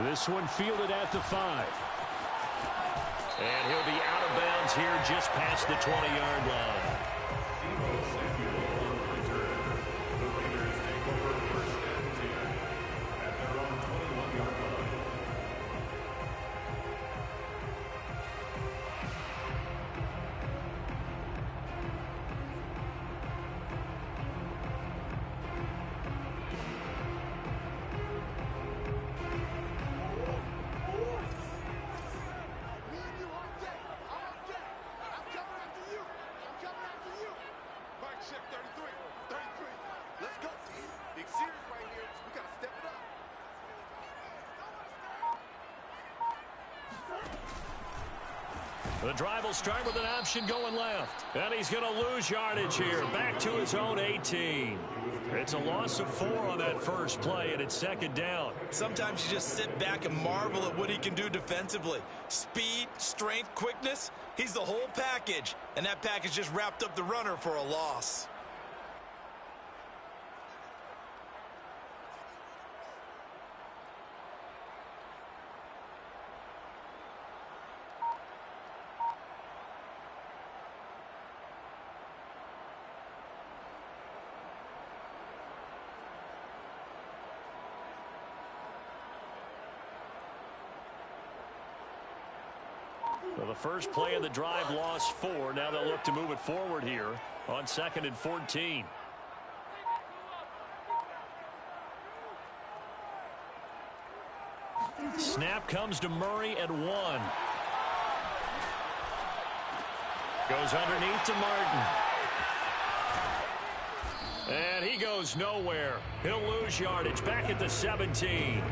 This one fielded at the 5. And he'll be out of bounds here just past the 20-yard line. The drive will start with an option going left. And he's going to lose yardage here. Back to his own 18. It's a loss of 4 on that first play, and it's second down. Sometimes you just sit back and marvel at what he can do defensively. Speed, strength, quickness. He's the whole package. And that package just wrapped up the runner for a loss. Well, the first play of the drive lost 4. Now they'll look to move it forward here on 2nd and 14. Snap comes to Murray at 1. Goes underneath to Martin. And he goes nowhere. He'll lose yardage back at the 17.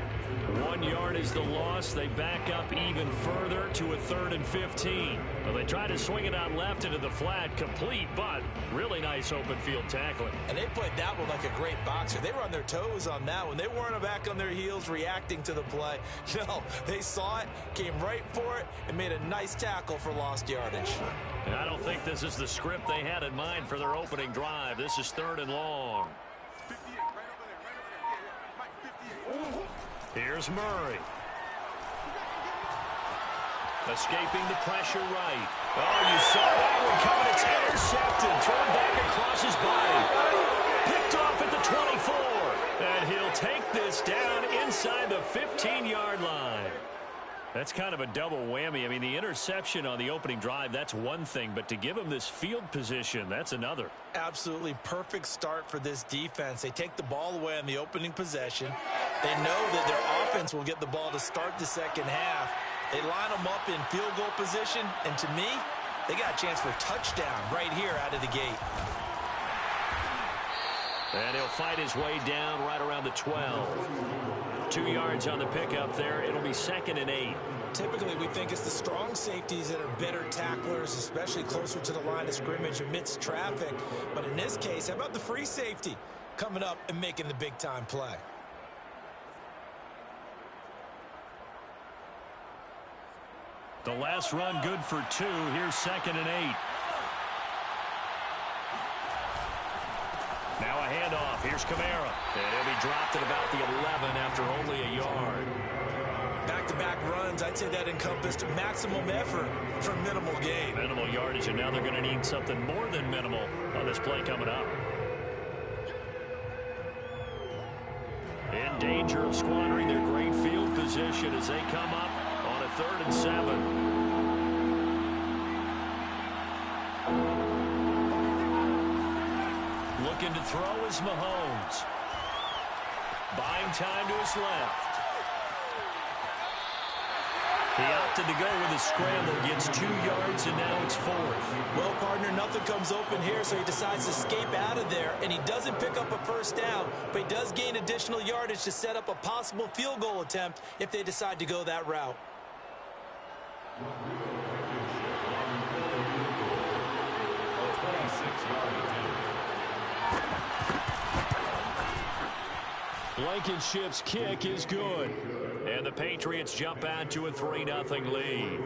1 yard is the loss. They back up even further to a 3rd and 15. Well, they try to swing it out left into the flat, complete, but really nice open field tackling. And they played that one like a great boxer. They were on their toes on that one. They weren't back on their heels reacting to the play. No, they saw it, came right for it, and made a nice tackle for lost yardage. And I don't think this is the script they had in mind for their opening drive. This is 3rd and long. Here's Murray. Escaping the pressure right. Oh, you saw that one coming. It's intercepted. Thrown back across his body. Picked off at the 24. And he'll take this down inside the 15-yard line. That's kind of a double whammy. I mean, the interception on the opening drive, that's one thing. But to give him this field position, that's another. Absolutely perfect start for this defense. They take the ball away on the opening possession. They know that their offense will get the ball to start the second half. They line them up in field goal position. And to me, they got a chance for a touchdown right here out of the gate. And he'll fight his way down right around the 12. 2 yards on the pickup there. It'll be 2nd and 8. Typically, we think it's the strong safeties that are better tacklers, especially closer to the line of scrimmage amidst traffic. But in this case, how about the free safety coming up and making the big-time play? The last run good for 2. Here's 2nd and 8. Now a handoff. Here's Kamara. And he'll be dropped at about the 11 after only a yard. Back-to-back runs, I'd say that encompassed maximum effort for minimal gain. Minimal yardage, and now they're going to need something more than minimal on this play coming up. In danger of squandering their great field position as they come up on a 3rd and 7. Looking to throw is Mahomes. Buying time to his left. He opted to go with a scramble, gets 2 yards, and now it's 4th. Well, partner, nothing comes open here, so he decides to escape out of there, and he doesn't pick up a first down, but he does gain additional yardage to set up a possible field goal attempt if they decide to go that route. Blankenship's kick is good. And the Patriots jump out to a 3-0 lead.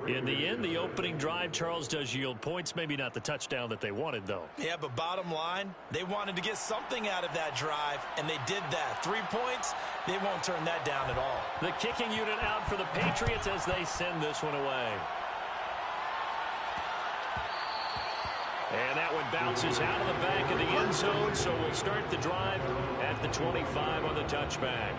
In the end, the opening drive, Charles, does yield points. Maybe not the touchdown that they wanted, though. Yeah, but bottom line, they wanted to get something out of that drive, and they did that. 3 points, they won't turn that down at all. The kicking unit out for the Patriots as they send this one away. And that one bounces out of the back of the end zone, so we'll start the drive at the 25 on the touchback.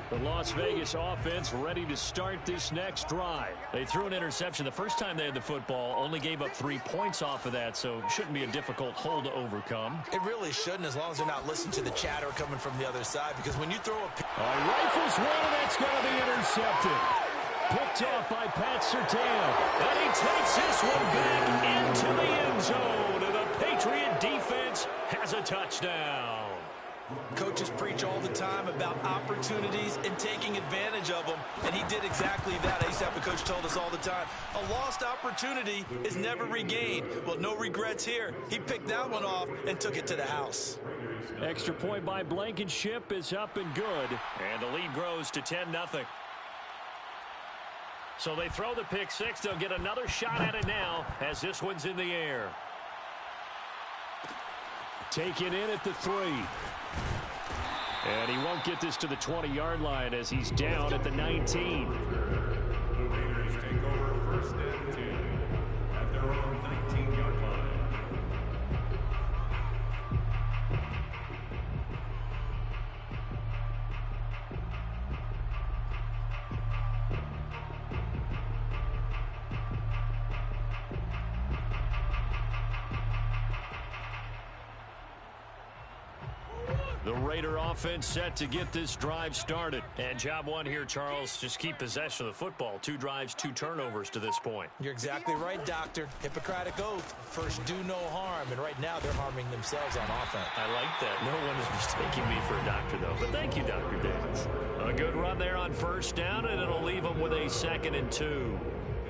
The Las Vegas offense ready to start this next drive. They threw an interception the first time they had the football, only gave up 3 points off of that, so it shouldn't be a difficult hole to overcome. It really shouldn't, as long as they're not listening to the chatter coming from the other side, because when you throw a... Rifles one, and that's going to be intercepted. Picked off by Pat Surtain. And he takes this one back into the end zone, and the Patriot defense has a touchdown. Coaches preach all the time about opportunities and taking advantage of them, and he did exactly that. I used to have a coach told us all the time, a lost opportunity is never regained. Well, no regrets here. He picked that one off and took it to the house. Extra point by Blankenship is up and good, and the lead grows to 10-0. So they throw the pick six. They'll get another shot at it now as this one's in the air. Taken in at the 3. And he won't get this to the 20-yard line as he's down at the 19. The Raiders take over first and 10 at their own 19-yard line. The Raider offense set to get this drive started. And job one here, Charles, just keep possession of the football. 2 drives, 2 turnovers to this point. You're exactly right, Doctor. Hippocratic oath. First, do no harm. And right now, they're harming themselves on offense. I like that. No one is mistaking me for a doctor, though. But thank you, Dr. Davis. A good run there on first down, and it'll leave them with a 2nd and 2.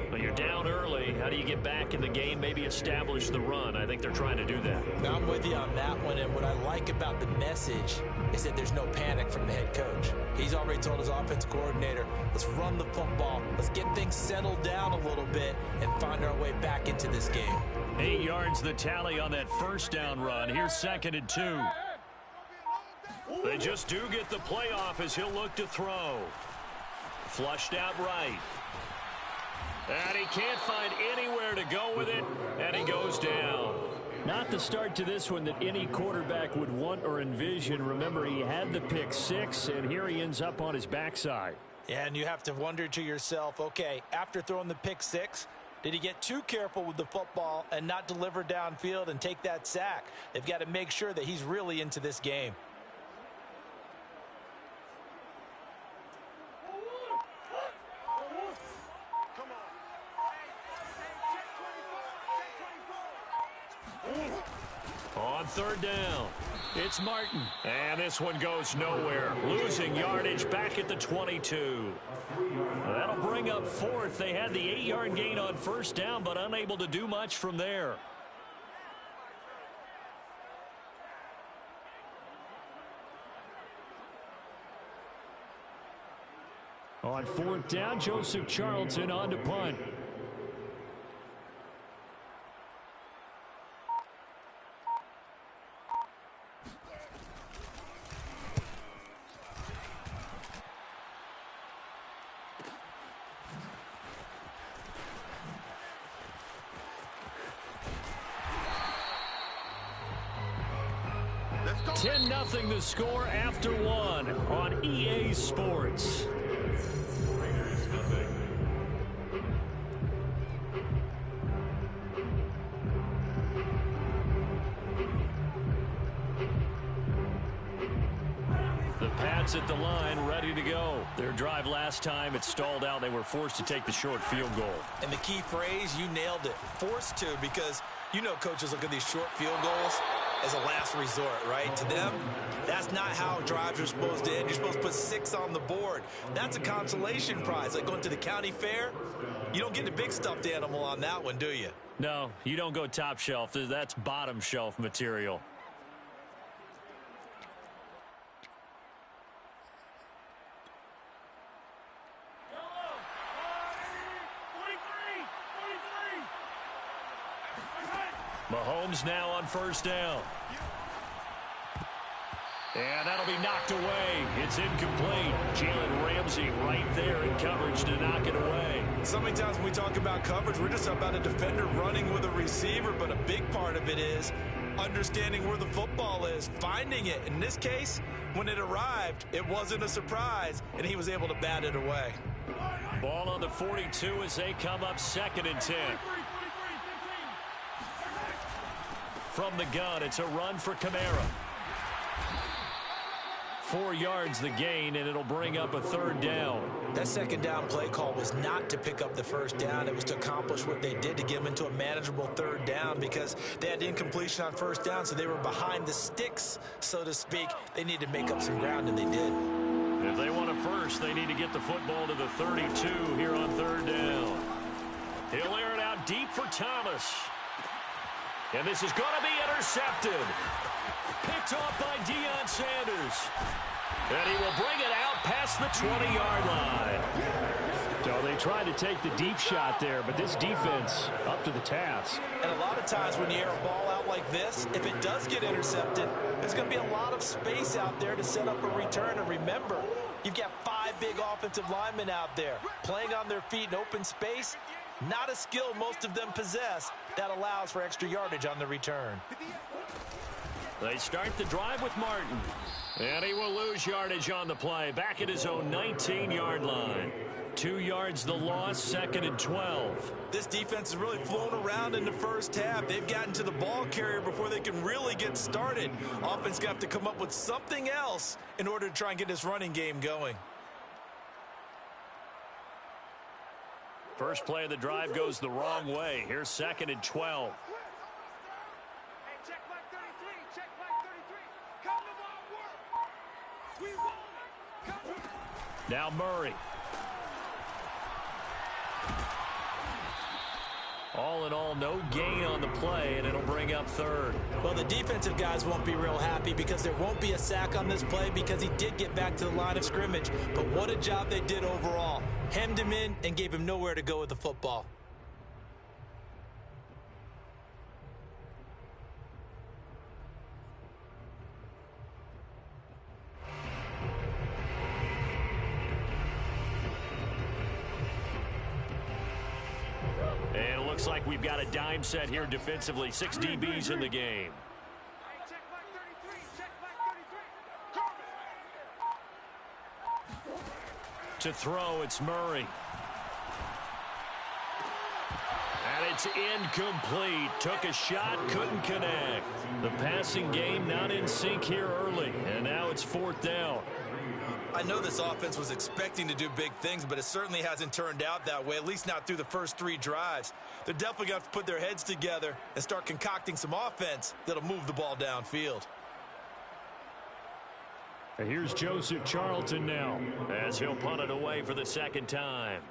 Well, you're down early. How do you get back in the game, maybe establish the run? I think they're trying to do that. Now, I'm with you on that one, and what I like about the message is that there's no panic from the head coach. He's already told his offensive coordinator, let's run the football, let's get things settled down a little bit and find our way back into this game. 8 yards the tally on that first down run. Here's 2nd and 2. They just do get the playoff as he'll look to throw. Flushed out right. And he can't find anywhere to go with it, and he goes down. Not the start to this one that any quarterback would want or envision. Remember, he had the pick six, and here he ends up on his backside. Yeah, and you have to wonder to yourself, okay, after throwing the pick six, did he get too careful with the football and not deliver downfield and take that sack? They've got to make sure that he's really into this game. On third down, it's Martin. And this one goes nowhere. Losing yardage back at the 22. That'll bring up fourth. They had the 8-yard gain on first down, but unable to do much from there. On fourth down, Joseph Charlton on to punt. Let's go. 10-0 the score after one on EA Sports. Raiders nothing. The Pats at the line, ready to go. Their drive last time, it stalled out. They were forced to take the short field goal. And the key phrase, you nailed it. Forced to, because you know coaches look at these short field goals. as a last resort, right? To them, that's not how drives are supposed to end. You're supposed to put 6 on the board. That's a consolation prize. Like going to the county fair, you don't get the big stuffed animal on that one, do you? No, you don't go top shelf. That's bottom shelf material. Mahomes now on first down. And that'll be knocked away. It's incomplete. Jalen Ramsey right there in coverage to knock it away. So many times when we talk about coverage, we're just about a defender running with a receiver, but a big part of it is understanding where the football is, finding it. In this case, when it arrived, it wasn't a surprise, and he was able to bat it away. Ball on the 42 as they come up 2nd and 10. From the gun, it's a run for Kamara. 4 yards the gain, and it'll bring up a 3rd down. That 2nd down play call was not to pick up the 1st down. It was to accomplish what they did, to get them into a manageable 3rd down, because they had incompletion on 1st down, so they were behind the sticks, so to speak. They needed to make up some ground, and they did. If they want a first, they need to get the football to the 32 here on 3rd down. He'll air it out deep for Thomas. And this is going to be intercepted. Picked off by Deion Sanders. And he will bring it out past the 20-yard line. So they tried to take the deep shot there, but this defense up to the task. And a lot of times when you air a ball out like this, if it does get intercepted, there's going to be a lot of space out there to set up a return. And remember, you've got 5 big offensive linemen out there playing on their feet in open space. Not a skill most of them possess that allows for extra yardage on the return. They start the drive with Martin. And he will lose yardage on the play. Back at his own 19-yard line. 2 yards the loss, 2nd and 12. This defense has really flown around in the first half. They've gotten to the ball carrier before they can really get started. Offense going to have to come up with something else in order to try and get this running game going. First play of the drive goes the wrong way. Here's 2nd and 12. Check back 33. Check back 33. Come the ball work. We roll it. Come. Now Murray. All in all, no gain on the play, and it'll bring up 3rd. Well, the defensive guys won't be real happy because there won't be a sack on this play because he did get back to the line of scrimmage. But what a job they did overall. Hemmed him in and gave him nowhere to go with the football. And it looks like we've got a dime set here defensively. 6 DBs in the game. Check back 33. Check back 33. To throw, it's Murray. And it's incomplete. Took a shot, couldn't connect. The passing game not in sync here early. And now it's 4th down. I know this offense was expecting to do big things, but it certainly hasn't turned out that way, at least not through the first 3 drives. They're definitely going to have to put their heads together and start concocting some offense that'll move the ball downfield. And here's Joseph Charlton now, as he'll punt it away for the 2nd time.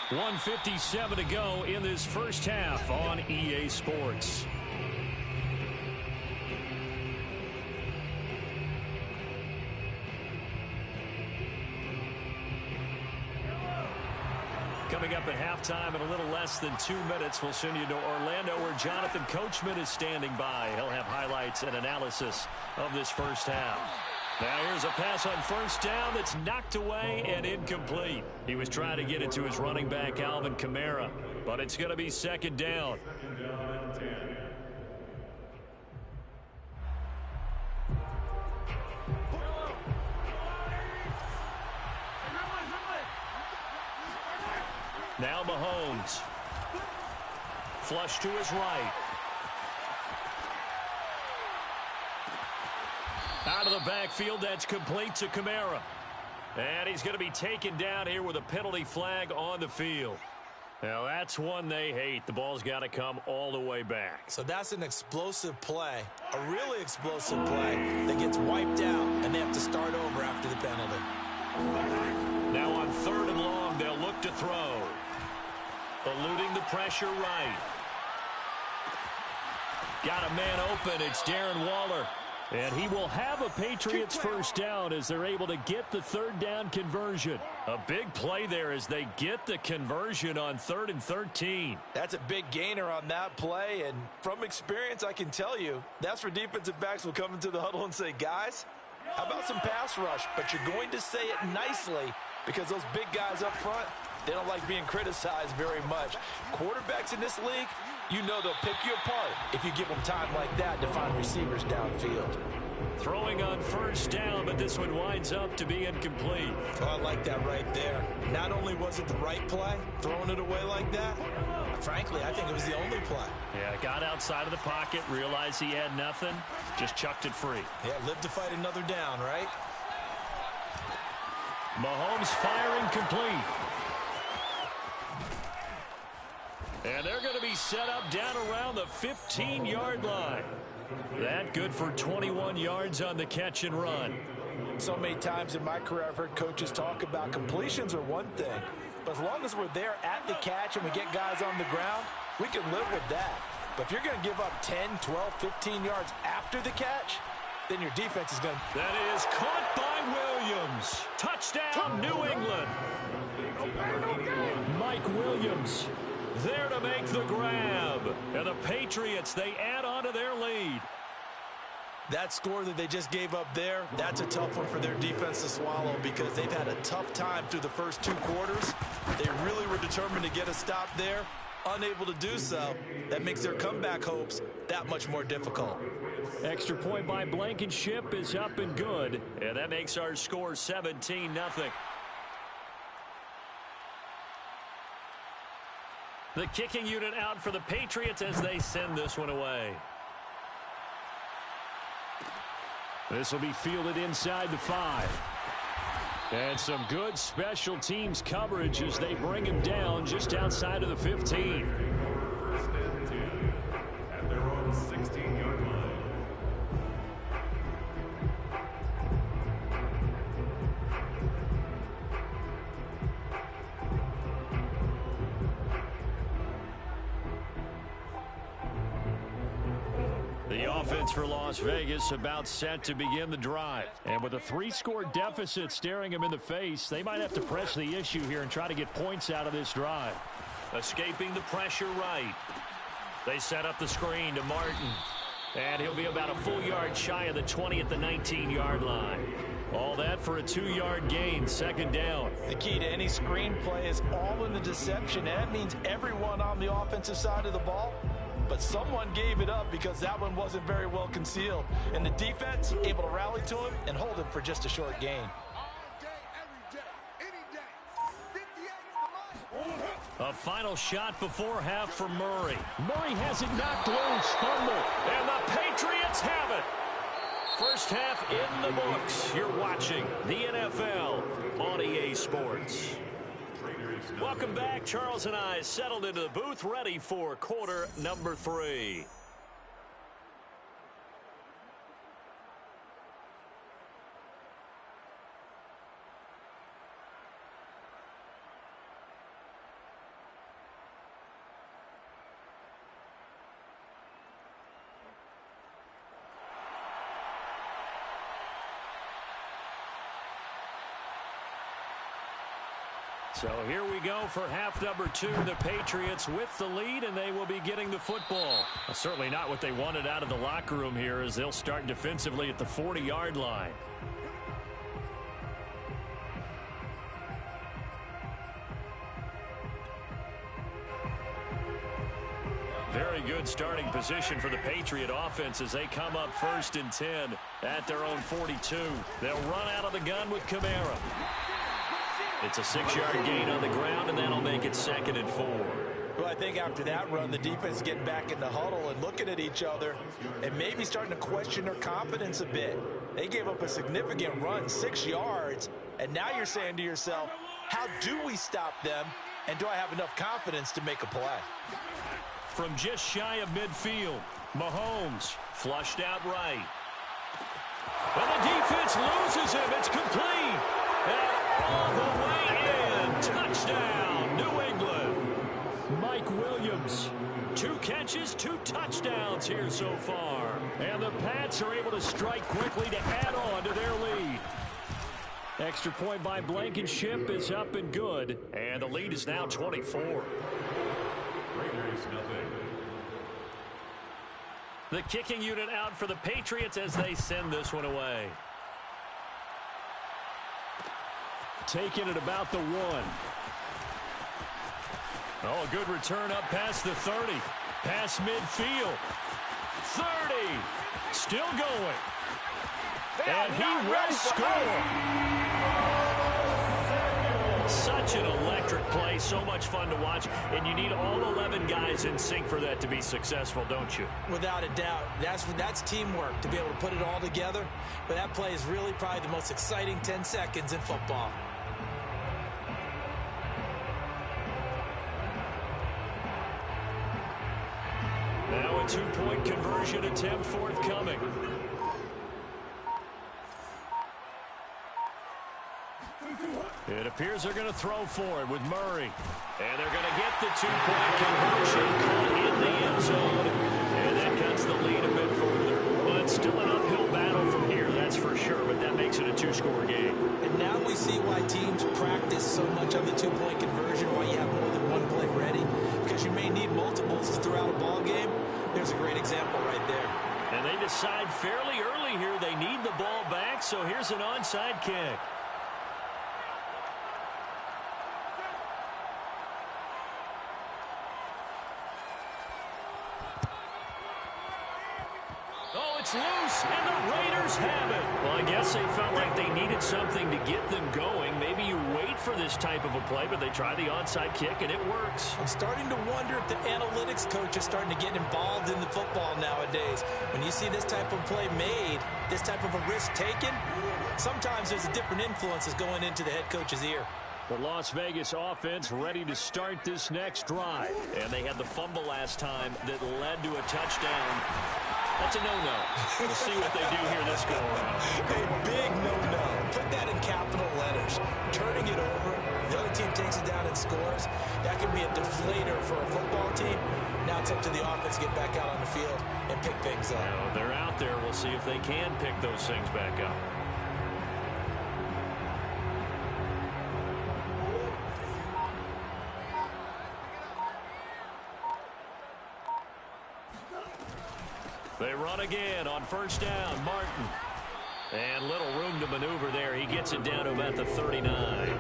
.157 to go in this first half on EA Sports. Coming up at halftime in a little less than 2 minutes, we'll send you to Orlando where Jonathan Coachman is standing by. He'll have highlights and analysis of this first half. Now here's a pass on first down that's knocked away and incomplete. He was trying to get it to his running back, Alvin Kamara, but it's going to be 2nd down. Now Mahomes. Flush to his right. Out of the backfield, that's complete to Kamara. And he's going to be taken down here with a penalty flag on the field. Now, that's one they hate. The ball's got to come all the way back. So that's an explosive play, a really explosive play that gets wiped out, and they have to start over after the penalty. Now on 3rd and long, they'll look to throw. Eluding the pressure right. Got a man open. It's Darren Waller. And he will have a Patriots first down as they're able to get the 3rd down conversion. A big play there as they get the conversion on 3rd and 13. That's a big gainer on that play, and from experience, I can tell you, that's where defensive backs will come into the huddle and say, guys, how about some pass rush? But you're going to say it nicely because those big guys up front, they don't like being criticized very much. Quarterbacks in this league, you know they'll pick you apart if you give them time like that to find receivers downfield. Throwing on 1st down, but this one winds up to be incomplete. Oh, I like that right there. Not only was it the right play, throwing it away like that, frankly, I think it was the only play. Yeah, got outside of the pocket, realized he had nothing, just chucked it free. Yeah, live to fight another down, right? Mahomes firing complete. And they're going to be set up down around the 15-yard line. That good for 21 yards on the catch and run. So many times in my career I've heard coaches talk about completions are one thing, but as long as we're there at the catch and we get guys on the ground, we can live with that. But if you're going to give up 10, 12, 15 yards after the catch, then your defense is going to... That is caught by Williams. Touchdown, New England. Mike Williams there to make the grab. And the Patriots, they add on to their lead. That score that they just gave up there, that's a tough one for their defense to swallow because they've had a tough time through the first 2 quarters. They really were determined to get a stop there. Unable to do so, that makes their comeback hopes that much more difficult. Extra point by Blankenship is up and good. And that makes our score 17-0. The kicking unit out for the Patriots as they send this one away. This will be fielded inside the 5. And some good special teams coverage as they bring him down just outside of the 15. 1st and 10 at their own 16-yard line. The offense for Las Vegas about set to begin the drive. And with a 3-score deficit staring them in the face, they might have to press the issue here and try to get points out of this drive. Escaping the pressure right. They set up the screen to Martin. And he'll be about a full yard shy of the 20 at the 19-yard line. All that for a 2-yard gain, 2nd down. The key to any screen play is all in the deception, and that means everyone on the offensive side of the ball. But someone gave it up because that one wasn't very well concealed. And the defense able to rally to him and hold him for just a short gain. All day, every day, any day. 58 is the line. A final shot before half for Murray. Murray has it knocked loose, fumble, and the Patriots have it. First half in the books. You're watching the NFL on EA Sports. Welcome back. Charles and I settled into the booth, ready for quarter number 3. So here we go for half number 2. The Patriots with the lead, and they will be getting the football. Well, certainly not what they wanted out of the locker room here as they'll start defensively at the 40-yard line. Very good starting position for the Patriot offense as they come up 1st and 10 at their own 42. They'll run out of the gun with Kamara. It's a 6-yard gain on the ground, and that'll make it 2nd and 4. Well, I think after that run, the defense getting back in the huddle and looking at each other and maybe starting to question their confidence a bit. They gave up a significant run, 6 yards, and now you're saying to yourself, how do we stop them, and do I have enough confidence to make a play? From just shy of midfield, Mahomes flushed out right. And the defense loses him. It's complete. And all the way in. Touchdown, New England. Mike Williams. 2 catches, 2 touchdowns here so far. And the Pats are able to strike quickly to add on to their lead. Extra point by Blankenship is up and good. And the lead is now 24. Raiders, nothing. The kicking unit out for the Patriots as they send this one away. Taking it about the 1. Oh, a good return up past the 30. Past midfield. 30. Still going. And he will score. Such an electric play. So much fun to watch. And you need all 11 guys in sync for that to be successful, don't you? Without a doubt. That's teamwork to be able to put it all together. But that play is really probably the most exciting 10 seconds in football. Now a 2-point conversion attempt forthcoming. It appears they're going to throw for it with Murray. And they're going to get the 2-point conversion caught in the end zone. And that cuts the lead a bit further. But still an uphill battle from here, that's for sure. But that makes it a 2-score game. And now we see why teams practice so much on the 2-point conversion, why you have more than one play ready. Because you may need multiples throughout a ball game. There's a great example right there. And they decide fairly early here they need the ball back. So here's an onside kick. It's loose, and the Raiders have it. Well, I guess they felt like they needed something to get them going. Maybe you wait for this type of a play, but they try the onside kick, and it works. I'm starting to wonder if the analytics coach is starting to get involved in the football nowadays. When you see this type of play made, this type of a risk taken, sometimes there's a different influences going into the head coach's ear. The Las Vegas offense ready to start this next drive. And they had the fumble last time that led to a touchdown. That's a no-no. We'll see what they do here this go-around. A big no-no. Put that in capital letters. Turning it over, the other team takes it down and scores. That can be a deflator for a football team. Now it's up to the offense to get back out on the field and pick things up. Now, they're out there. We'll see if they can pick those things back up. They run again on first down. Martin. And little room to maneuver there. He gets it down to about the 39.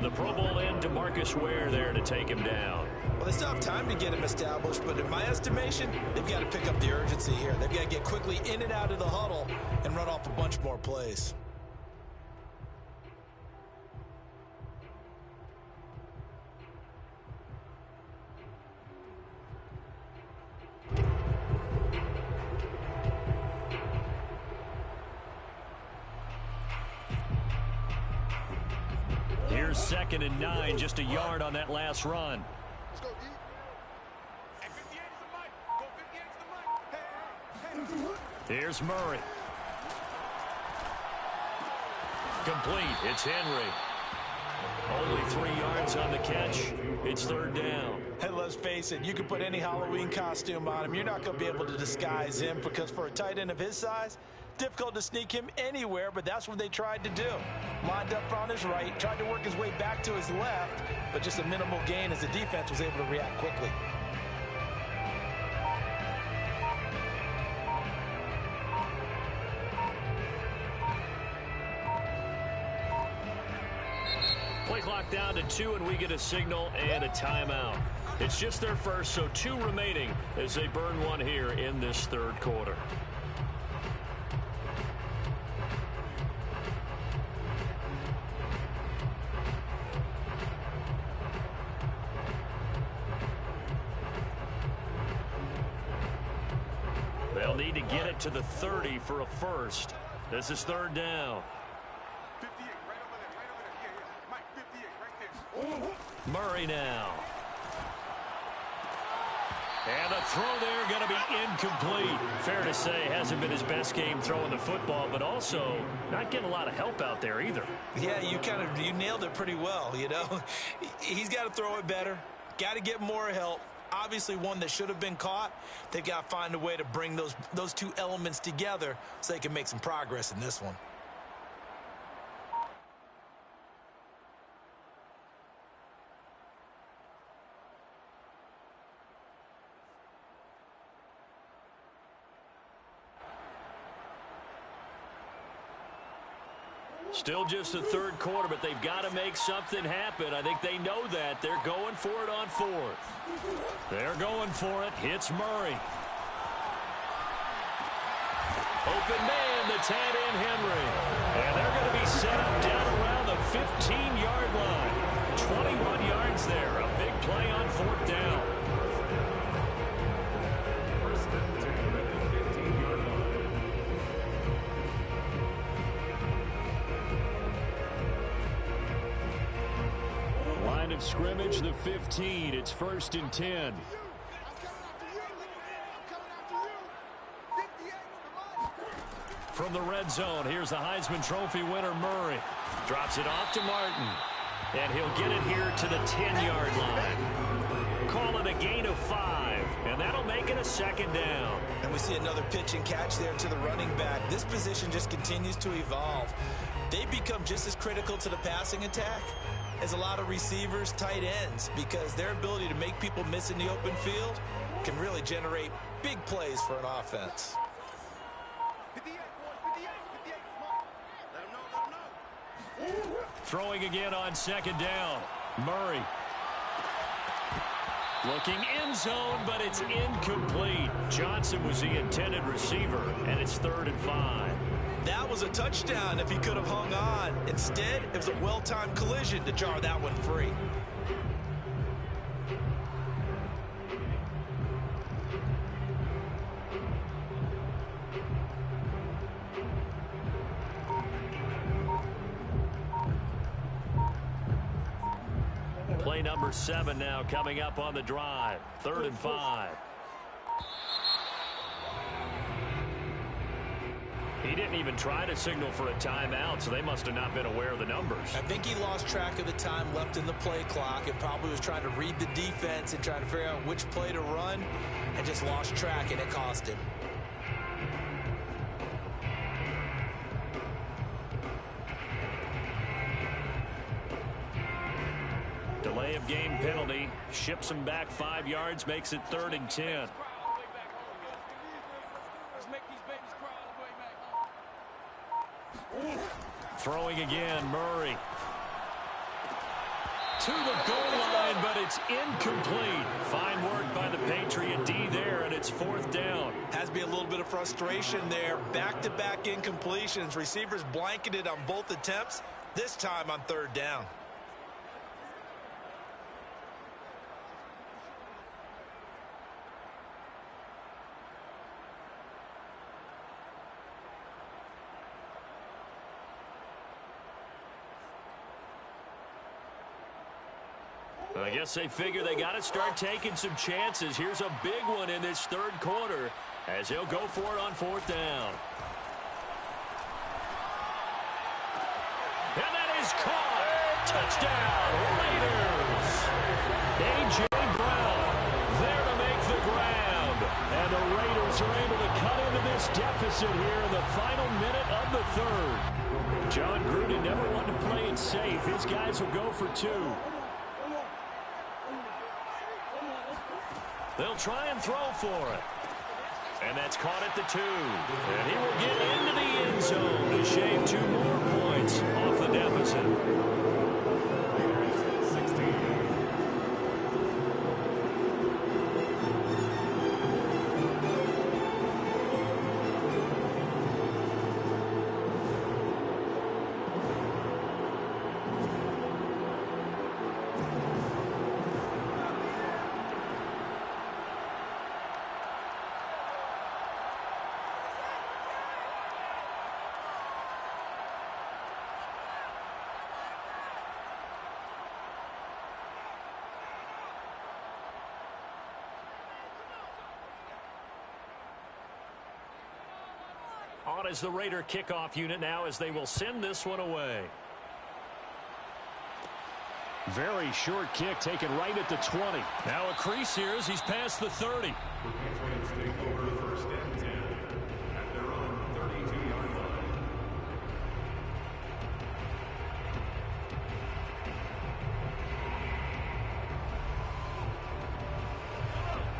The Pro Bowl end to Marcus Ware there to take him down. Well, they still have time to get him established, but in my estimation, they've got to pick up the urgency here. They've got to get quickly in and out of the huddle and run off a bunch more plays. Here's 2nd and 9, just a yard on that last run. Let's go, E. Hey, 58 is the mic. Go 58 is the mic. Hey. Here's Murray. Complete. It's Henry. Only 3 yards on the catch. It's 3rd down. And let's face it, you can put any Halloween costume on him. You're not going to be able to disguise him because for a tight end of his size, difficult to sneak him anywhere, but that's what they tried to do. Lined up on his right, tried to work his way back to his left, but just a minimal gain as the defense was able to react quickly. Play clock down to 2, and we get a signal and a timeout. It's just their first, so 2 remaining as they burn one here in this 3rd quarter. They'll need to get it to the 30 for a first. This is third down. 58, right over there, right over there. Yeah, yeah. Mike, 58, right there. Murray now. And the throw there going to be incomplete. Fair to say, hasn't been his best game throwing the football, but also not getting a lot of help out there either. Yeah, you nailed it pretty well, you know. He's got to throw it better. Got to get more help. Obviously one that should have been caught. They've got to find a way to bring those two elements together so they can make some progress in this one. Still just the third quarter, but they've got to make something happen. I think they know that. They're going for it on fourth. They're going for it. Hits Murray. Open man, the tight end, Henry. And they're going to be set up down around the 15-yard line. 21 yards there. A big play on fourth down. First and 10 at the 15-yard line. Line of scrimmage, the 15. It's first and 10. From the red zone, here's the Heisman Trophy winner, Murray. Drops it off to Martin. And he'll get it here to the 10-yard line. Call it a gain of 5. And that'll make it a second down. And we see another pitch and catch there to the running back. This position just continues to evolve. They become just as critical to the passing attack as a lot of receivers, tight ends, because their ability to make people miss in the open field can really generate big plays for an offense. 58, boys, 58, 58. Come on. Let them know, let them know. Throwing again on second down. Murray. Looking end zone, but it's incomplete. Johnson was the intended receiver, and it's 3rd and 5. That was a touchdown if he could have hung on. Instead, it was a well-timed collision to jar that one free. Play number 7 now coming up on the drive. 3rd and 5. He didn't even try to signal for a timeout, so they must have not been aware of the numbers. I think he lost track of the time left in the play clock and probably was trying to read the defense and trying to figure out which play to run and just lost track, and it cost him. Delay of game penalty. Ships him back 5 yards, makes it 3rd and 10. Let's make these babies cry all the way back home. Throwing again, Murray. To the goal line, but it's incomplete. Fine work by the Patriot D there, and it's 4th down. Has to be a little bit of frustration there. Back-to-back incompletions. Receivers blanketed on both attempts, this time on 3rd down. I guess they figure they got to start taking some chances. Here's a big one in this 3rd quarter as he'll go for it on 4th down. And that is caught. Touchdown, Raiders. A.J. Brown there to make the grab. And the Raiders are able to cut into this deficit here in the final minute of the 3rd. John Gruden never wanted to play it safe. His guys will go for 2. They'll try and throw for it. And that's caught at the 2. And he will get into the end zone to shave 2 more points off the deficit. out as the Raider kickoff unit now as they will send this one away. Very short kick taken right at the 20. Now a crease here as he's past the 30. The Patriots take over first and 10 at their own 32-yard line.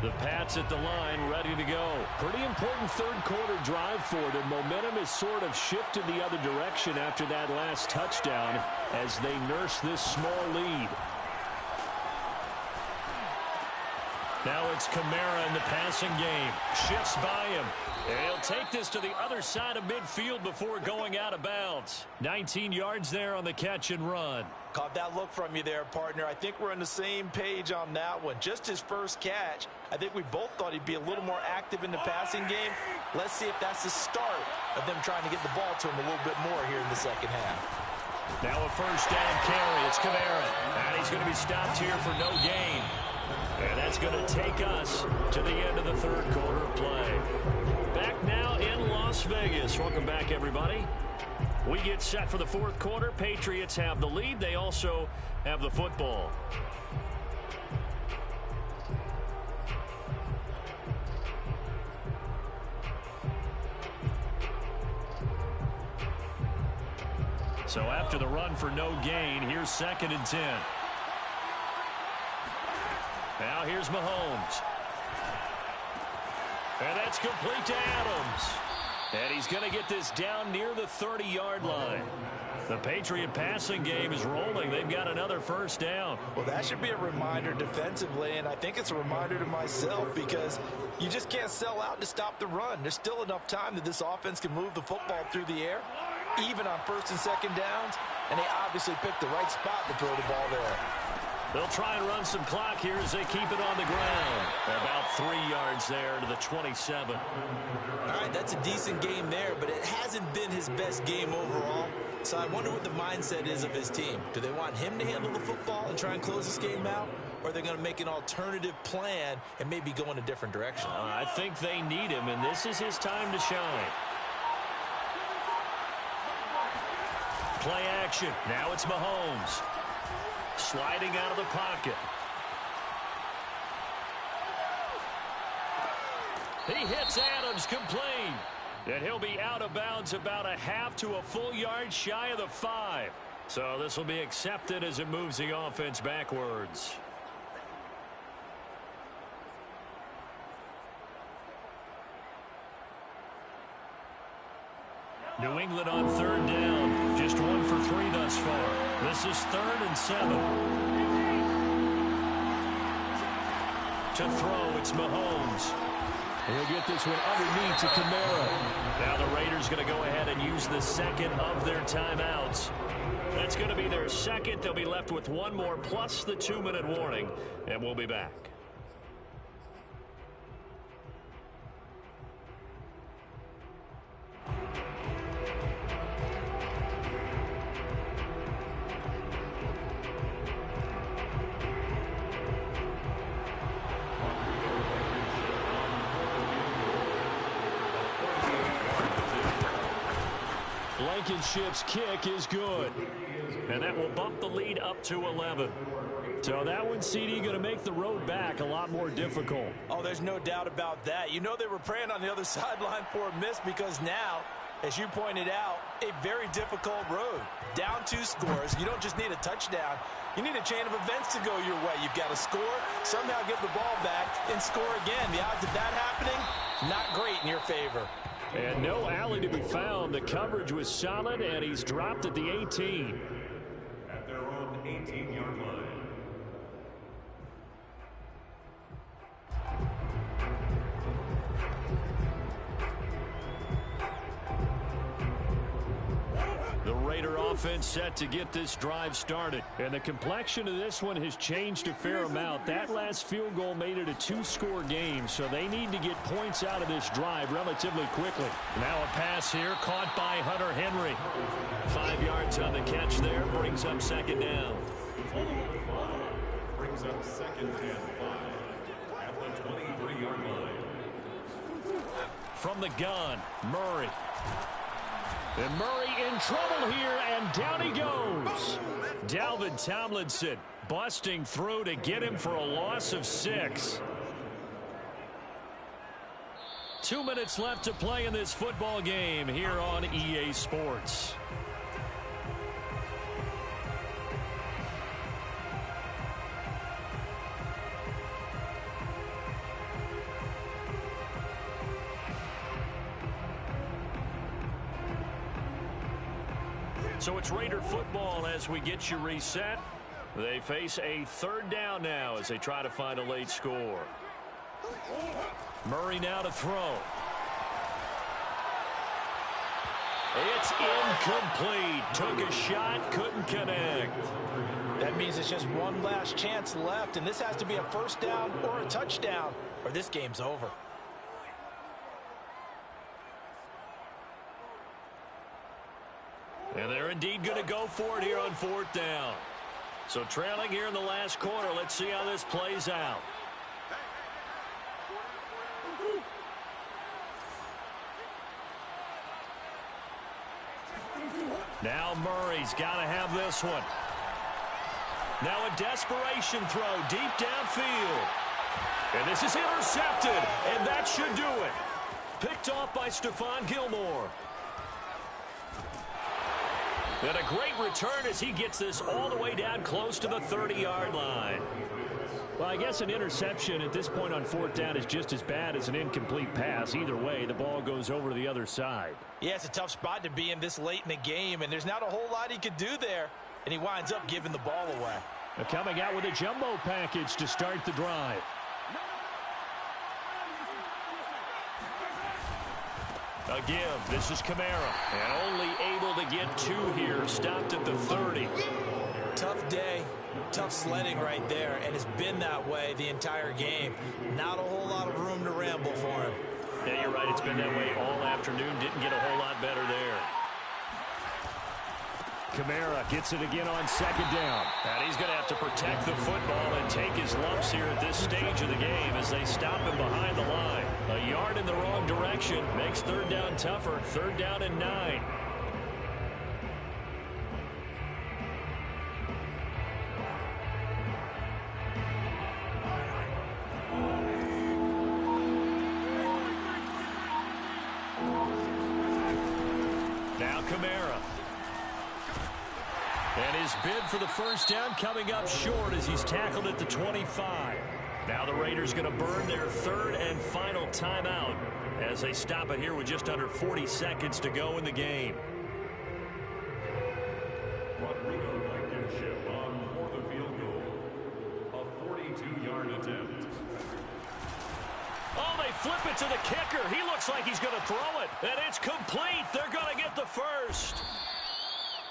The Pats at the line, ready to go. Pretty important third-quarter drive for them. Momentum has sort of shifted the other direction after that last touchdown as they nurse this small lead. Now it's Kamara in the passing game. Shifts by him. And he'll take this to the other side of midfield before going out of bounds. 19 yards there on the catch and run. Caught that look from you there, partner. I think we're on the same page on that one. Just his first catch. I think we both thought he'd be a little more active in the passing game. Let's see if that's the start of them trying to get the ball to him a little bit more here in the second half. Now a first down carry. It's Kamara. And he's going to be stopped here for no gain. And that's going to take us to the end of the third quarter of play. Back now in Las Vegas. Welcome back, everybody. We get set for the fourth quarter. Patriots have the lead. They also have the football. So after the run for no gain, here's 2nd and 10. Now here's Mahomes. And that's complete to Adams. And he's going to get this down near the 30-yard line. The Patriot passing game is rolling. They've got another first down. Well, that should be a reminder defensively, and I think it's a reminder to myself because you just can't sell out to stop the run. There's still enough time that this offense can move the football through the air, even on first and second downs, and they obviously picked the right spot to throw the ball there. They'll try and run some clock here as they keep it on the ground. About 3 yards there to the 27. All right, that's a decent game there, but it hasn't been his best game overall. So I wonder what the mindset is of his team. Do they want him to handle the football and try and close this game out? Or are they going to make an alternative plan and maybe go in a different direction? I think they need him, and this is his time to shine. Play action. Now it's Mahomes. Sliding out of the pocket. He hits Adams complete. And he'll be out of bounds about a half to a full yard shy of the 5. So this will be accepted as it moves the offense backwards. New England on 3rd down. Just 1 for 3 thus far. This is 3rd and 7. To throw, it's Mahomes. He'll get this one underneath to Kamara. Now the Raiders going to go ahead and use the second of their timeouts. That's going to be their second. They'll be left with 1 more plus the 2-minute warning, and we'll be back. Blankenship's kick is good. And that will bump the lead up to 11. So that one, CD, going to make the road back a lot more difficult. Oh, there's no doubt about that. You know they were praying on the other sideline for a miss because now, as you pointed out, a very difficult road. Down 2 scores. You don't just need a touchdown. You need a chain of events to go your way. You've got to score, somehow get the ball back, and score again. The odds of that happening, not great in your favor. And no alley to be found. The coverage was solid, and he's dropped at the 18. At their own 18-yard line. The Raider offense set to get this drive started. And the complexion of this one has changed a fair amount. That last field goal made it a 2-score game, so they need to get points out of this drive relatively quickly. Now a pass here caught by Hunter Henry. 5 yards on the catch there, brings up 2nd down. Brings up 2nd and 5 at the 23-yard line. From the gun, Murray. And Murray in trouble here, and down he goes. Dalvin Tomlinson busting through to get him for a loss of 6. 2 minutes left to play in this football game here on EA Sports. So it's Raider football as we get you reset. They face a 3rd down now as they try to find a late score. Murray now to throw. It's incomplete. Took a shot, couldn't connect. That means it's just one last chance left, and this has to be a 1st down or a touchdown, or this game's over. And they're indeed going to go for it here on 4th down. So trailing here in the last quarter. Let's see how this plays out. Now Murray's got to have this one. Now a desperation throw deep downfield. And this is intercepted, and that should do it. Picked off by Stephon Gilmore. And a great return as he gets this all the way down close to the 30-yard line. Well, I guess an interception at this point on 4th down is just as bad as an incomplete pass. Either way, the ball goes over to the other side. Yeah, it's a tough spot to be in this late in the game, and there's not a whole lot he could do there, and he winds up giving the ball away. Coming out with a jumbo package to start the drive. A give. This is Kamara. And only able to get 2 here. Stopped at the 30. Tough day. Tough sledding right there, and it's been that way the entire game. Not a whole lot of room to ramble for him. Yeah, you're right. It's been that way all afternoon. Didn't get a whole lot better there. Kamara gets it again on 2nd down. And he's going to have to protect the football and take his lumps here at this stage of the game as they stop him behind the line. A yard in the wrong direction makes 3rd down tougher. 3rd down and 9. Now Kamara. And his bid for the 1st down coming up short as he's tackled at the 25. Now the Raiders going to burn their 3rd and final timeout as they stop it here with just under 40 seconds to go in the game. Rodrigo Blankenship on for the field goal. A 42-yard attempt. Oh, they flip it to the kicker. He looks like he's going to throw it. And it's complete. They're going to get the 1st.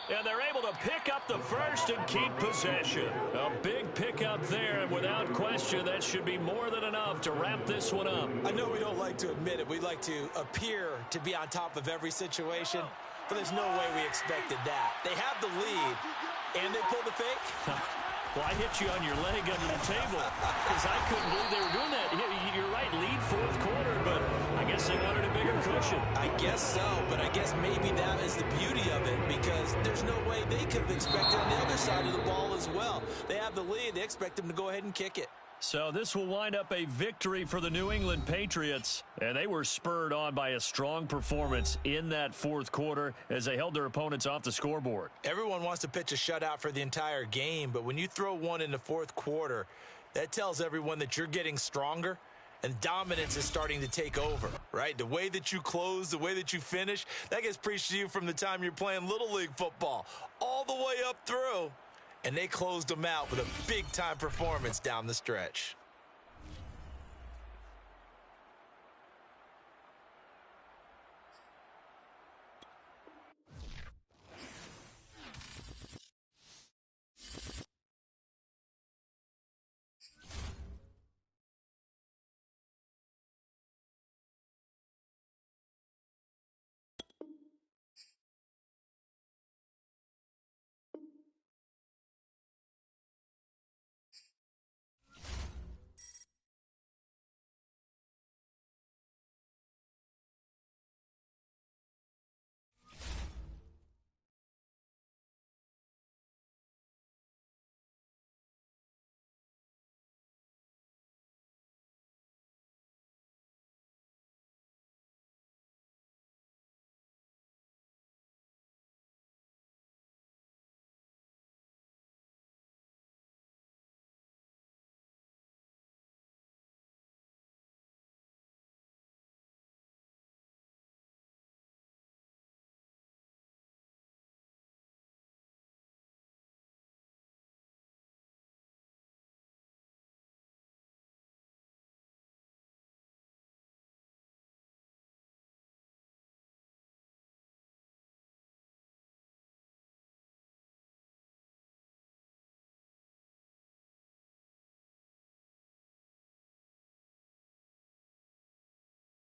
And they're able to pick up the 1st and keep possession. A big pickup there, and without question, that should be more than enough to wrap this one up. I know we don't like to admit it. We like to appear to be on top of every situation, but there's no way we expected that. They have the lead, and they pull the fake. Well, I hit you on your leg under the table because I couldn't believe they were doing that. You're right, lead 4th quarter, but I guess they wanted a bigger cushion. I guess so, but I guess maybe that is the beauty of it because there's no way they could have expected on the other side of the ball as well. They have the lead. They expect them to go ahead and kick it. So this will wind up a victory for the New England Patriots, and they were spurred on by a strong performance in that 4th quarter as they held their opponents off the scoreboard. Everyone wants to pitch a shutout for the entire game, but when you throw one in the 4th quarter, that tells everyone that you're getting stronger and dominance is starting to take over, right? The way that you close, the way that you finish, that gets preached to you from the time you're playing Little League football all the way up through. And they closed them out with a big-time performance down the stretch.